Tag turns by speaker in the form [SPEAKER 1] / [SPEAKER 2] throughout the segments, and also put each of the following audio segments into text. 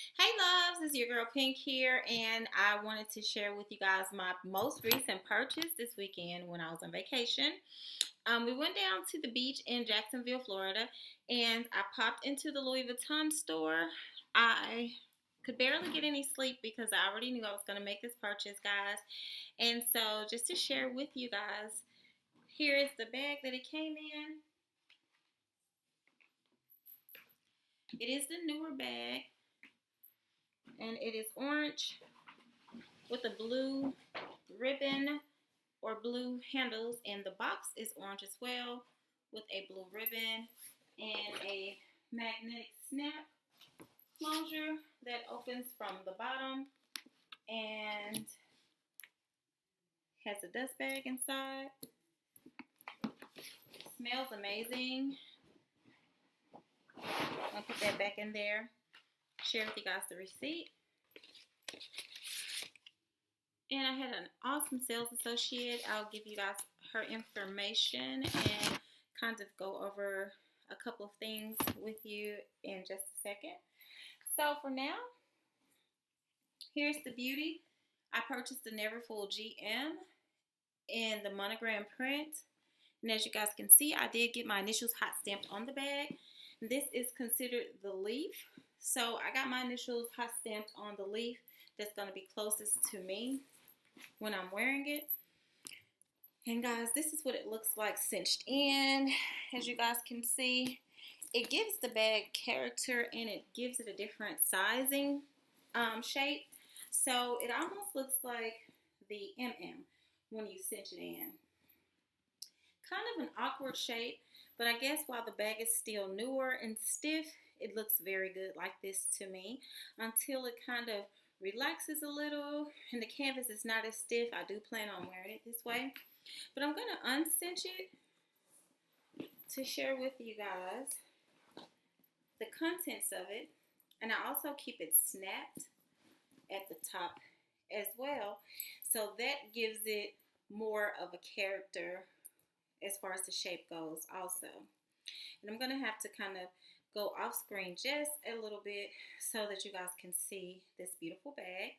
[SPEAKER 1] Hey loves, it's your girl Pink here, and I wanted to share with you guys my most recent purchase this weekend when I was on vacation. We went down to the beach in Jacksonville, Florida, and I popped into the Louis Vuitton store. I could barely get any sleep because I already knew I was going to make this purchase, guys. And so, just to share with you guys, here is the bag that it came in. It is the newer bag, and it is orange with a blue ribbon or blue handles, and the box is orange as well with a blue ribbon and a magnetic snap closure that opens from the bottom and has a dust bag inside. Smells amazing. I'll put that back in there. Share with you guys the receipt. And I had an awesome sales associate. I'll give you guys her information and kind of go over a couple of things with you in just a second. So for now, here's the beauty. I purchased the Neverfull GM in the Monogram print. And as you guys can see, I did get my initials hot stamped on the bag. This is considered the leaf. So I got my initials hot stamped on the leaf that's going to be closest to me when I'm wearing it. And guys, this is what it looks like cinched in. As you guys can see, it gives the bag character and it gives it a different sizing shape. So it almost looks like the MM when you cinch it in. Kind of an awkward shape, but I guess while the bag is still newer and stiff, it looks very good like this to me until it kind of relaxes a little and the canvas is not as stiff. I do plan on wearing it this way, but I'm going to uncinch it to share with you guys the contents of it, and I also keep it snapped at the top as well, so that gives it more of a character as far as the shape goes also. And I'm going to have to kind of go off screen just a little bit so that you guys can see this beautiful bag.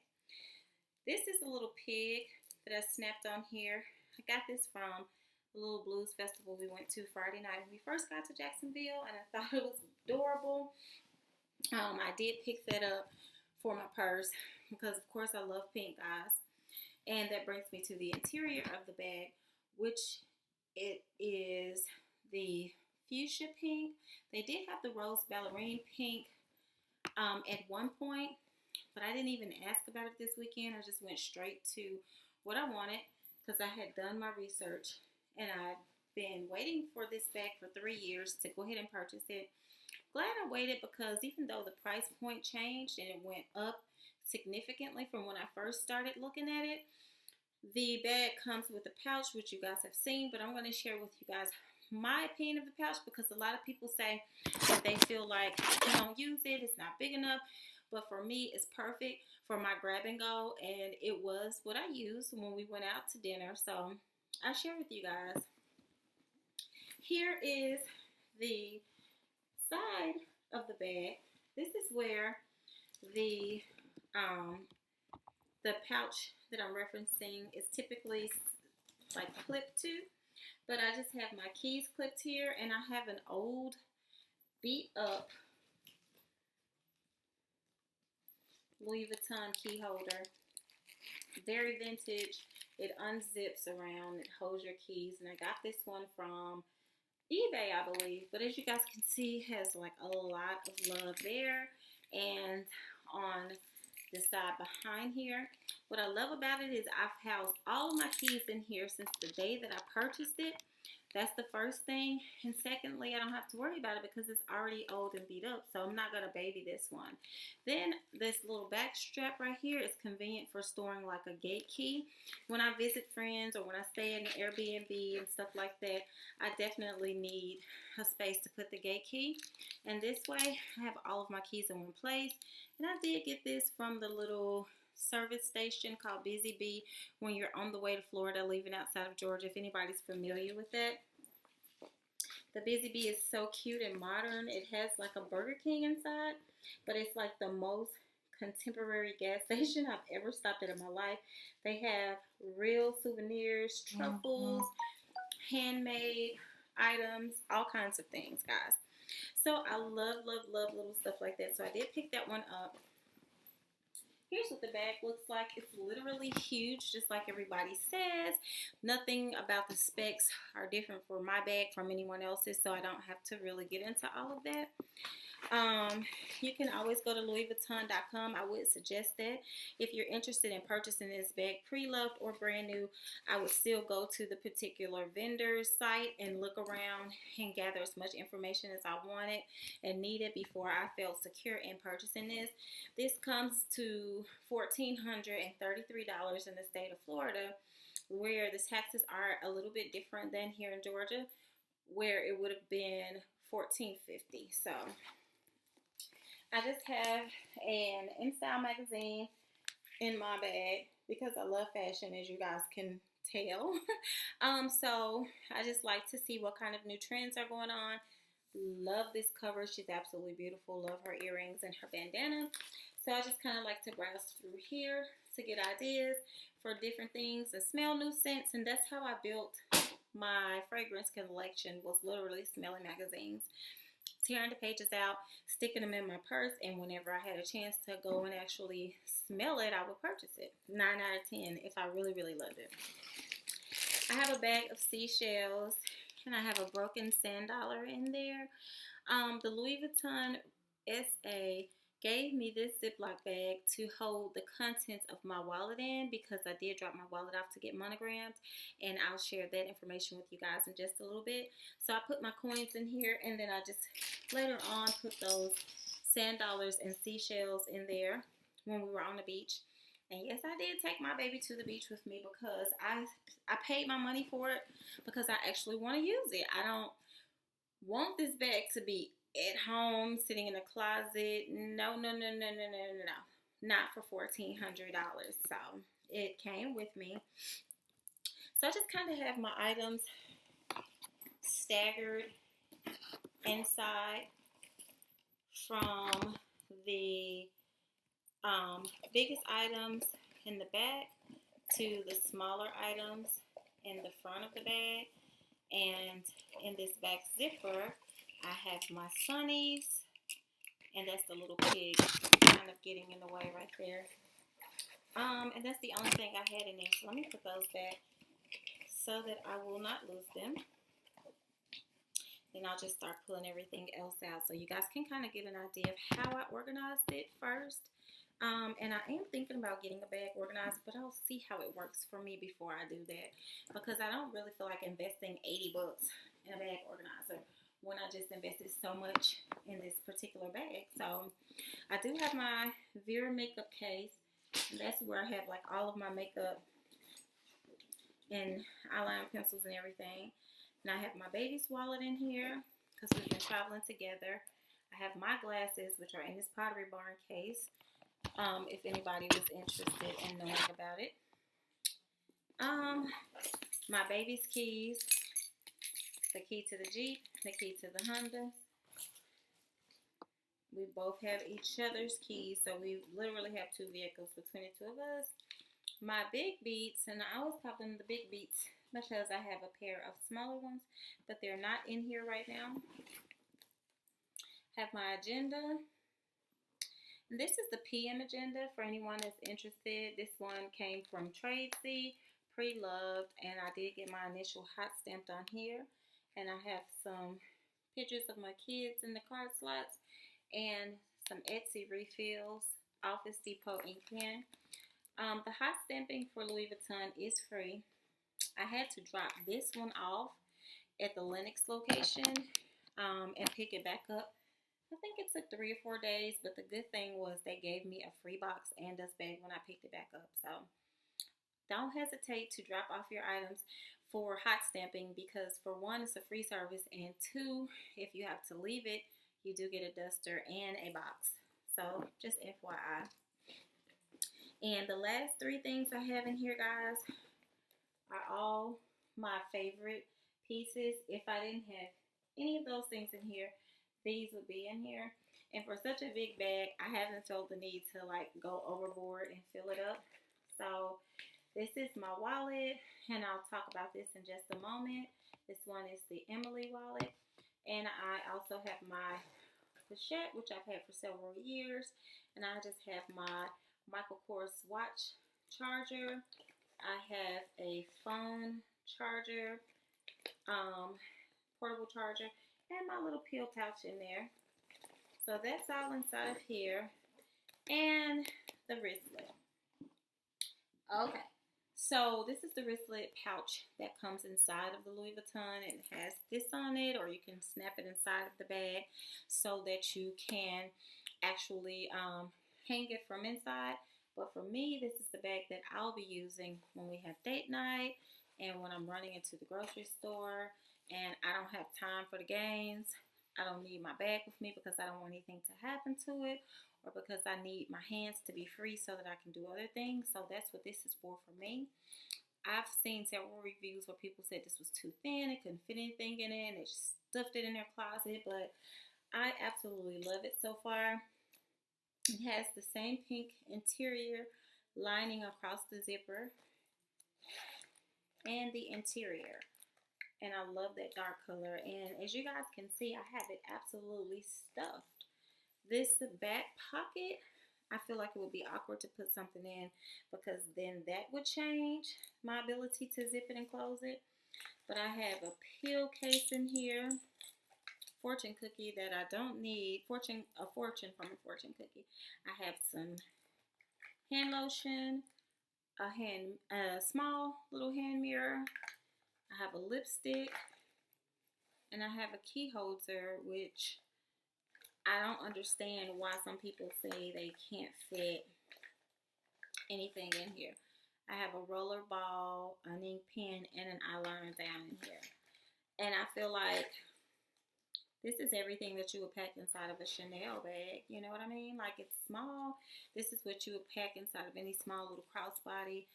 [SPEAKER 1] This is a little pig that I snapped on here. I got this from the little blues festival we went to Friday night when we first got to Jacksonville, and I thought it was adorable. I did pick that up for my purse because of course I love pink, guys. And that brings me to the interior of the bag, which it is the fuchsia pink. They did have the rose ballerine pink at one point, but I didn't even ask about it this weekend. I just went straight to what I wanted because I had done my research and I've been waiting for this bag for 3 years to go ahead and purchase it. Glad I waited because even though the price point changed and it went up significantly from when I first started looking at it, the bag comes with a pouch, which you guys have seen, but I'm going to share with you guys my opinion of the pouch because a lot of people say that they feel like you don't use it, it's not big enough. But for me, it's perfect for my grab and go, and it was what I used when we went out to dinner. So I share with you guys. Here is the side of the bag. This is where the pouch that I'm referencing is typically like clipped to, but I just have my keys clipped here, and I have an old beat up Louis Vuitton key holder. Very vintage. It unzips around, it holds your keys, and I got this one from eBay, I believe. But as you guys can see, it has like a lot of love there. And on the side behind here, what I love about it is I've housed all of my keys in here since the day that I purchased it. That's the first thing. And secondly, I don't have to worry about it because it's already old and beat up, so I'm not going to baby this one. Then this little back strap right here is convenient for storing like a gate key. When I visit friends or when I stay in an Airbnb and stuff like that, I definitely need a space to put the gate key. And this way, I have all of my keys in one place. And I did get this from the little service station called Busy Bee when you're on the way to Florida, leaving outside of Georgia, if anybody's familiar with that. The Busy Bee is so cute and modern. It has like a Burger King inside, but it's like the most contemporary gas station I've ever stopped at in my life. They have real souvenirs, truffles, handmade items, all kinds of things, guys. So I love, love, love little stuff like that. So I did pick that one up. Here's what the bag looks like. It's literally huge, just like everybody says. Nothing about the specs are different for my bag from anyone else's, so I don't have to really get into all of that. You can always go to LouisVuitton.com. I would suggest that. If you're interested in purchasing this bag pre-loved or brand new, I would still go to the particular vendor's site and look around and gather as much information as I wanted and needed before I felt secure in purchasing this. This comes to $1,433 in the state of Florida, where the taxes are a little bit different than here in Georgia, where it would have been $1,450. So I just have an InStyle magazine in my bag because I love fashion, as you guys can tell. So I just like to see what kind of new trends are going on. Love this cover. She's absolutely beautiful. Love her earrings and her bandana. So I just kind of like to browse through here to get ideas for different things and smell new scents. And that's how I built my fragrance collection, was literally smelling magazines, tearing the pages out, sticking them in my purse, and whenever I had a chance to go and actually smell it, I would purchase it. 9 out of 10 if I really, really loved it. I have a bag of seashells, and I have a broken sand dollar in there. The Louis Vuitton SA gave me this Ziploc bag to hold the contents of my wallet in, because I did drop my wallet off to get monograms, and I'll share that information with you guys in just a little bit. So I put my coins in here, and then I just later on put those sand dollars and seashells in there when we were on the beach. And yes, I did take my baby to the beach with me because I paid my money for it, because I actually want to use it. I don't want this bag to be at home sitting in a closet. No. Not for $1,400. So it came with me. So I just kind of have my items staggered inside, from the biggest items in the back to the smaller items in the front of the bag. And in this back zipper, I have my sunnies, and that's the little pig kind of getting in the way right there. And that's the only thing I had in there. So let me put those back so that I will not lose them. Then I'll just start pulling everything else out, so you guys can kind of get an idea of how I organized it first. And I am thinking about getting a bag organized, but I'll see how it works for me before I do that, because I don't really feel like investing $80 in a bag organizer when I just invested so much in this particular bag. So I do have my Vera makeup case, and that's where I have like all of my makeup and eyeliner pencils and everything. And I have my baby's wallet in here because we've been traveling together. I have my glasses, which are in this Pottery Barn case, if anybody was interested in knowing about it. My baby's keys, the key to the Jeep, the key to the Honda. We both have each other's keys, so we literally have 2 vehicles between the two of us. My big beats, and I always call them the big beats because I have a pair of smaller ones, but they're not in here right now. Have my agenda. And this is the PM agenda for anyone that's interested. This one came from Tracy, pre-loved, and I did get my initial hot stamped on here. And I have some pictures of my kids in the card slots and some Etsy refills, Office Depot ink pen. The hot stamping for Louis Vuitton is free. I had to drop this one off at the Lenox location and pick it back up. I think it took 3 or 4 days, but the good thing was they gave me a free box and dust bag when I picked it back up. So don't hesitate to drop off your items for hot stamping, because for one, it's a free service, and 2, if you have to leave it, you do get a duster and a box. So just FYI. And the last 3 things I have in here, guys, are all my favorite pieces. If I didn't have any of those things in here, these would be in here. And for such a big bag, I haven't felt the need to like go overboard and fill it up. So this is my wallet, and I'll talk about this in just a moment. This one is the Emily wallet, and I also have my pouchette, which I've had for several years, and I just have my Michael Kors watch charger. I have a phone charger, portable charger, and my little pill pouch in there. So that's all inside of here, and the wristlet. Okay, so this is the wristlet pouch that comes inside of the Louis Vuitton. It has this on it, or you can snap it inside of the bag so that you can actually hang it from inside. But for me, this is the bag that I'll be using when we have date night and when I'm running into the grocery store and I don't have time for the games. I don't need my bag with me because I don't want anything to happen to it, or because I need my hands to be free so that I can do other things. So that's what this is for me. I've seen several reviews where people said this was too thin, it couldn't fit anything in it, and they stuffed it in their closet, but I absolutely love it so far. It has the same pink interior lining across the zipper and the interior. And I love that dark color. And as you guys can see, I have it absolutely stuffed. This back pocket, I feel like it would be awkward to put something in because then that would change my ability to zip it and close it. But I have a pill case in here, fortune cookie that I don't need, a fortune from a fortune cookie. I have some hand lotion, a small little hand mirror. I have a lipstick, and I have a key holder, which I don't understand why some people say they can't fit anything in here. I have a roller ball, an ink pen, and an eyeliner down in here. And I feel like this is everything that you would pack inside of a Chanel bag. You know what I mean? Like, it's small. This is what you would pack inside of any small little crossbody.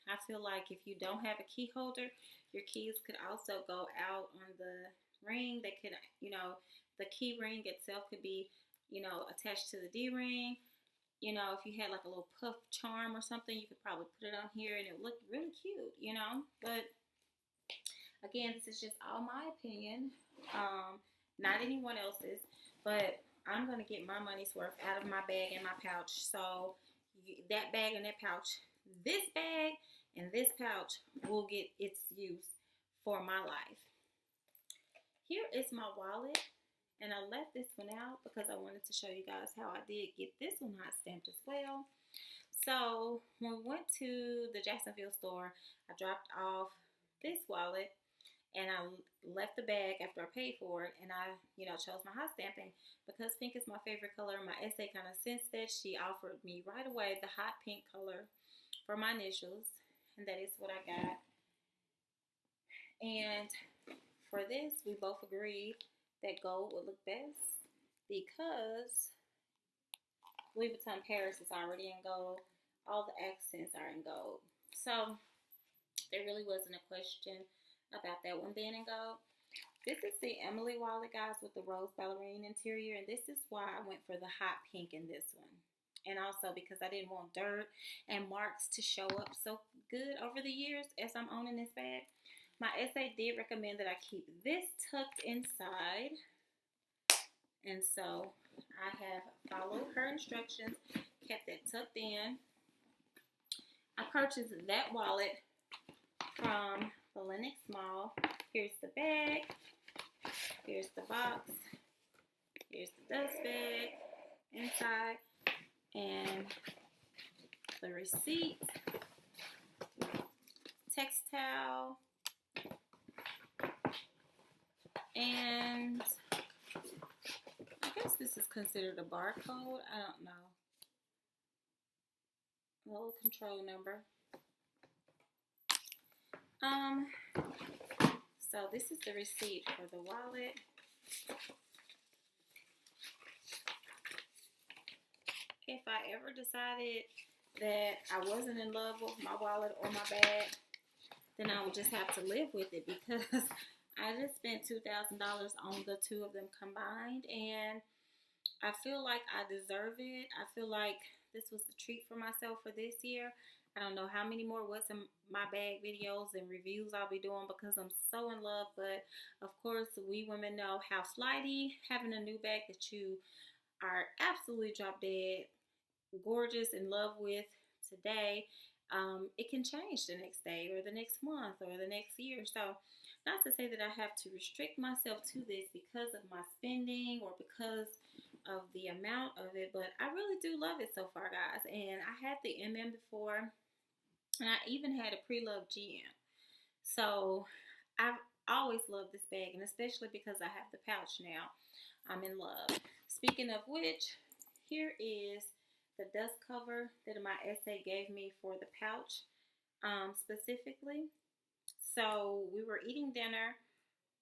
[SPEAKER 1] I feel like if you don't have a key holder, your keys could also go out on the ring. They could, the key ring itself could be, attached to the D-ring. If you had like a little puff charm or something, you could probably put it on here and it would look really cute, But again, this is just all my opinion, not anyone else's. But I'm going to get my money's worth out of my bag and my pouch. So that bag and that pouch, this bag and this pouch will get its use for my life. Here is my wallet, and I left this one out because I wanted to show you guys how I did get this one hot stamped as well. So when we went to the Jacksonville store, I dropped off this wallet, and I left the bag after I paid for it, and I, chose my hot stamping. Because pink is my favorite color, my essay kind of sensed that. She offered me right away the hot pink color for my initials, and that is what I got. And for this, we both agreed that gold would look best because Louis Vuitton Paris is already in gold. All the accents are in gold. So there really wasn't a question about that one being in gold. This is the Emily wallet, guys, with the rose ballerine interior, and this is why I went for the hot pink in this one. And also because I didn't want dirt and marks to show up so good over the years as I'm owning this bag. My essay did recommend that I keep this tucked inside. And so I have followed her instructions, kept it tucked in. I purchased that wallet from the Lenox Mall. Here's the bag. Here's the box. Here's the dust bag inside. And the receipt, textile, and I guess this is considered a barcode. I don't know. A little control number. So this is the receipt for the wallet. If I ever decided that I wasn't in love with my wallet or my bag, then I would just have to live with it because I just spent $2,000 on the two of them combined, and I feel like I deserve it. I feel like this was the treat for myself for this year. I don't know how many more what's in my bag videos and reviews I'll be doing because I'm so in love. But of course, we women know how flighty having a new bag that you are absolutely drop dead gorgeous in love with today, it can change the next day or the next month or the next year. So, not to say that I have to restrict myself to this because of my spending or because of the amount of it, but I really do love it so far, guys. And I had the MM before, and I even had a pre-loved GM. So, I've always loved this bag, and especially because I have the pouch now, I'm in love. Speaking of which, here is the dust cover that my essay gave me for the pouch, specifically. So we were eating dinner,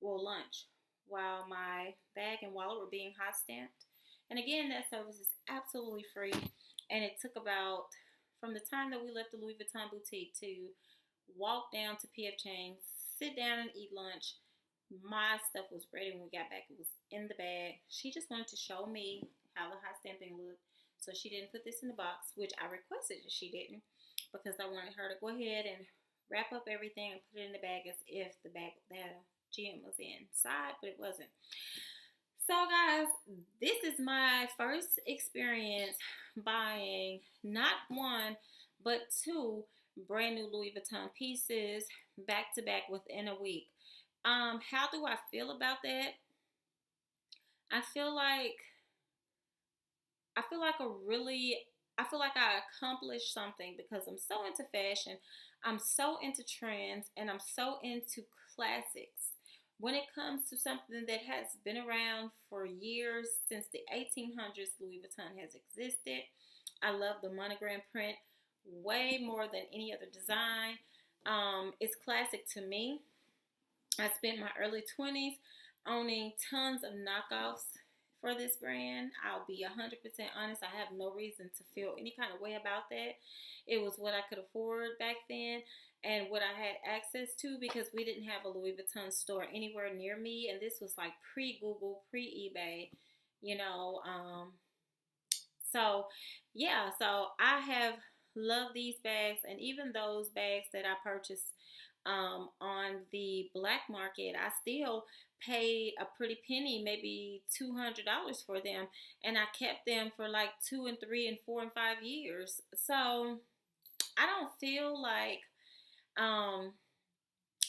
[SPEAKER 1] well, lunch, while my bag and wallet were being hot stamped. And again, that service is absolutely free. And it took about, from the time that we left the Louis Vuitton boutique to walk down to PF Chang's, sit down and eat lunch, my stuff was ready when we got back. It was in the bag. She just wanted to show me how the hot stamping looked. So she didn't put this in the box, which I requested that she didn't because I wanted her to go ahead and wrap up everything and put it in the bag as if the bag that gem was inside, but it wasn't. So guys, this is my first experience buying not one, but two brand new Louis Vuitton pieces back to back within a week. How do I feel about that? I feel like I feel like a really I feel like I accomplished something because I'm so into fashion, I'm so into trends, and I'm so into classics. When it comes to something that has been around for years, since the 1800s, Louis Vuitton has existed. I love the monogram print way more than any other design. It's classic to me. I spent my early 20s owning tons of knockoffs for this brand. I'll be 100% honest. I have no reason to feel any kind of way about that. It was what I could afford back then and what I had access to because we didn't have a Louis Vuitton store anywhere near me. And this was like pre-Google, pre-eBay, you know. So, yeah, so I have loved these bags, and even those bags that I purchased on the black market, I still paid a pretty penny, maybe $200 for them, and I kept them for like 2 and 3 and 4 and 5 years. So I don't feel like um,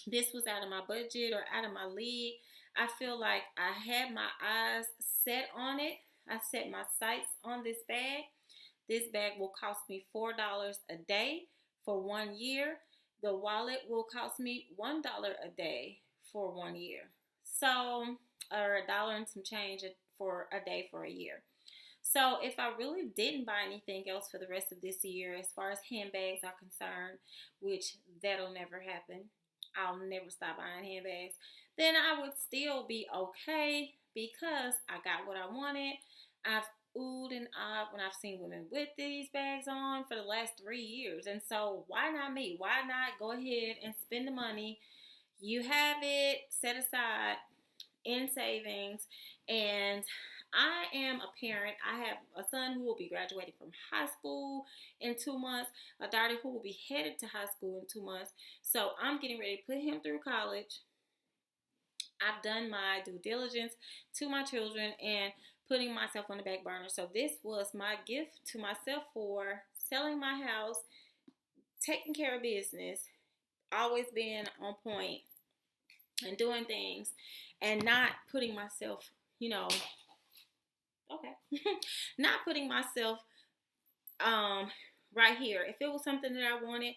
[SPEAKER 1] this was out of my budget or out of my league. I feel like I had my eyes set on it. I set my sights on this bag. This bag will cost me $4 a day for 1 year. The wallet will cost me $1 a day for 1 year. So, or a dollar and some change for a day for a year. So, if I really didn't buy anything else for the rest of this year, as far as handbags are concerned, which that'll never happen, I'll never stop buying handbags, then I would still be okay because I got what I wanted. I've oohed and ahhed when I've seen women with these bags on for the last 3 years. And so why not me? Why not go ahead and spend the money? You have it set aside in savings. And I am a parent. I have a son who will be graduating from high school in 2 months, a daughter who will be headed to high school in 2 months. So I'm getting ready to put him through college. I've done my due diligence to my children and putting myself on the back burner. So this was my gift to myself for selling my house, taking care of business, always being on point and doing things and not putting myself, okay, not putting myself right here. If it was something that I wanted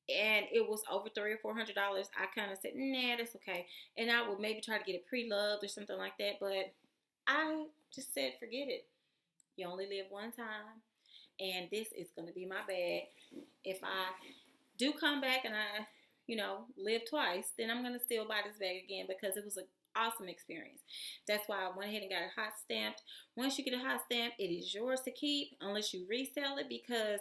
[SPEAKER 1] and it was over $300 or $400, I kind of said, nah, that's okay. And I would maybe try to get it pre-loved or something like that. But I just said, forget it. You only live one time. And this is going to be my bag. If I do come back and I, live twice, then I'm going to still buy this bag again because it was an awesome experience. That's why I went ahead and got it hot stamped. Once you get a hot stamp, it is yours to keep unless you resell it because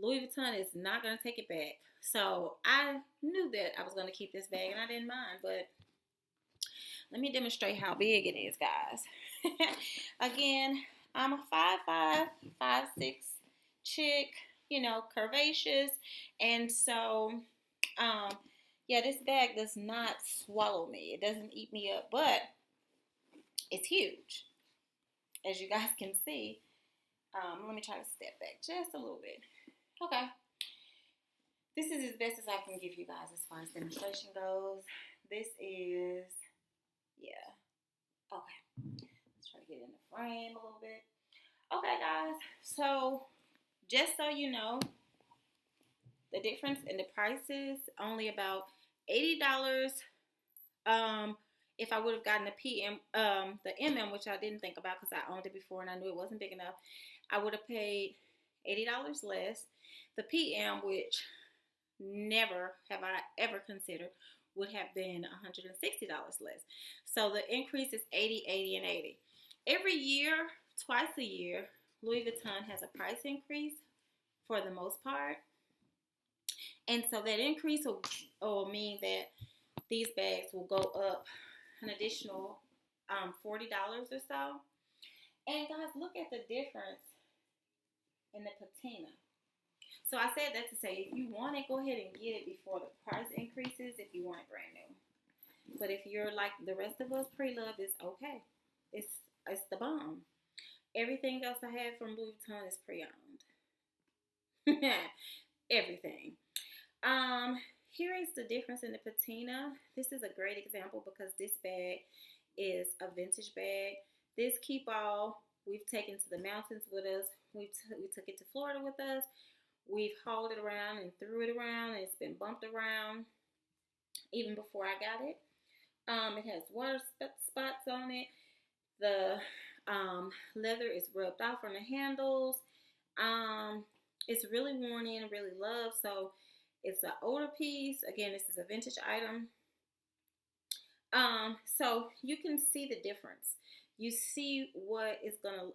[SPEAKER 1] Louis Vuitton is not going to take it back. So I knew that I was going to keep this bag and I didn't mind, but let me demonstrate how big it is, guys. Again, I'm a 5'5", 5'6" chick, you know, curvaceous. And so, yeah, this bag does not swallow me. It doesn't eat me up, but it's huge, as you guys can see. Let me try to step back just a little bit. Okay. This is as best as I can give you guys as far as demonstration goes. This is, yeah. Okay. Let's try to get in the frame a little bit. Okay, guys. So, just so you know, the difference in the prices, only about $80. If I would have gotten the the MM, which I didn't think about because I owned it before and I knew it wasn't big enough, I would have paid $80 less. The PM, which never have I ever considered, would have been $160 less. So the increase is 80, 80, and 80. Every year, twice a year, Louis Vuitton has a price increase for the most part. And so that increase will mean that these bags will go up an additional $40 or so. And guys, look at the difference in the patina. So I said that to say, if you want it, go ahead and get it before the price increases if you want it brand new. But if you're like the rest of us, pre-love is okay. It's the bomb. Everything else I have from Louis Vuitton is pre-owned. Everything. Here is the difference in the patina. This is a great example because this bag is a vintage bag. This keep all we've taken to the mountains with us. We took it to Florida with us. We've hauled it around and threw it around. And it's been bumped around even before I got it. It has water spots on it. The leather is rubbed off on the handles. It's really worn in and really loved. So it's an older piece. Again, this is a vintage item. So you can see the difference. You see what is gonna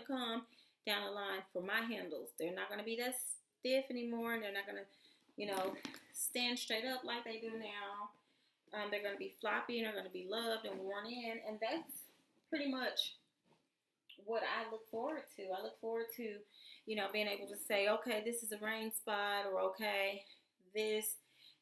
[SPEAKER 1] come down the line for my handles. They're not gonna be that stiff anymore, and they're not gonna, you know, stand straight up like they do now. They're gonna be floppy and they're gonna be loved and worn in, and that's pretty much what I look forward to. I look forward to, you know, being able to say, okay, this is a rain spot, or okay, this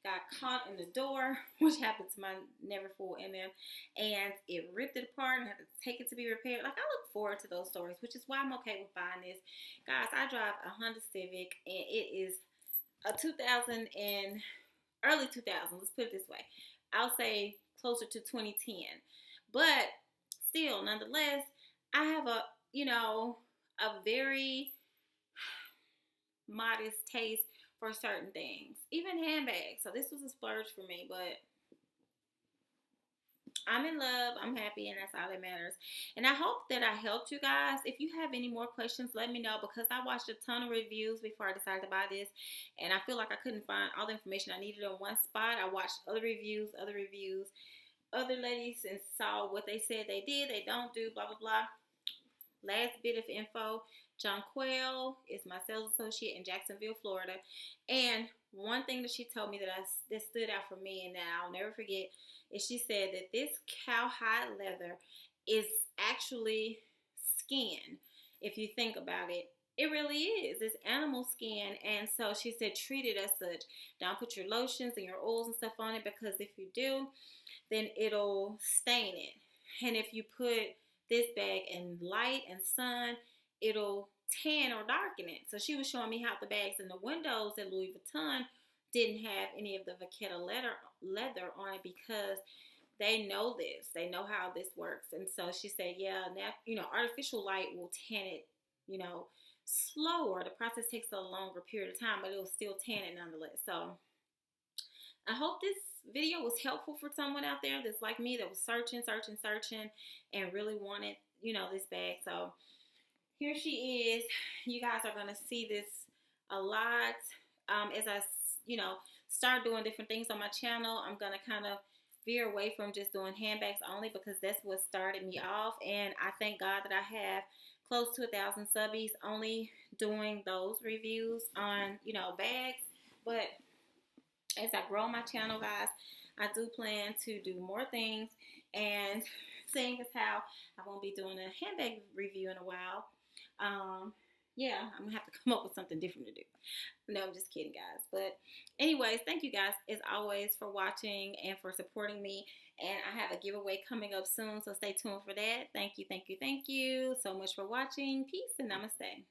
[SPEAKER 1] got caught in the door, which happened to my Neverfull MM, and it ripped it apart and had to take it to be repaired. Like, I look forward to those stories, which is why I'm okay with buying this. Guys, I drive a Honda Civic, and it is a 2000 and early 2000s. Let's put it this way. I'll say closer to 2010. But still, nonetheless, I have a, you know, a very modest taste for certain things, even handbags. So this was a splurge for me, but I'm in love, I'm happy, and that's all that matters. And I hope that I helped you guys. If you have any more questions, let me know, because I watched a ton of reviews before I decided to buy this, and I feel like I couldn't find all the information I needed on one spot. I watched other reviews, other ladies, and saw what they said they did, they don't do, blah, blah, blah. Last bit of info, John Quayle is my sales associate in Jacksonville, Florida. And one thing that she told me that stood out for me and that I'll never forget is she said that this cowhide leather is actually skin. If you think about it, it really is. It's animal skin. And so she said, treat it as such. Don't put your lotions and your oils and stuff on it, because if you do, then it'll stain it. And if you put this bag in light and sun, it'll tan or darken it. So she was showing me how the bags in the windows at Louis Vuitton didn't have any of the Vachetta leather on it, because they know this. They know how this works. And so she said, yeah, now, you know, artificial light will tan it, you know, slower. The process takes a longer period of time, but it will still tan it nonetheless. So I hope this video was helpful for someone out there that's like me, that was searching and really wanted, you know, this bag. So here she is. You guys are going to see this a lot as I, you know, start doing different things on my channel. I'm going to kind of veer away from just doing handbags only, because that's what started me off. And I thank God that I have close to 1,000 subbies only doing those reviews on, you know, bags. But as I grow my channel, guys, I do plan to do more things And seeing as how I won't be doing a handbag review in a while, yeah, I'm gonna have to come up with something different to do. No, I'm just kidding, guys. But anyways, thank you guys as always for watching and for supporting me. And I have a giveaway coming up soon, so stay tuned for that. Thank you, thank you, thank you so much for watching. Peace and namaste.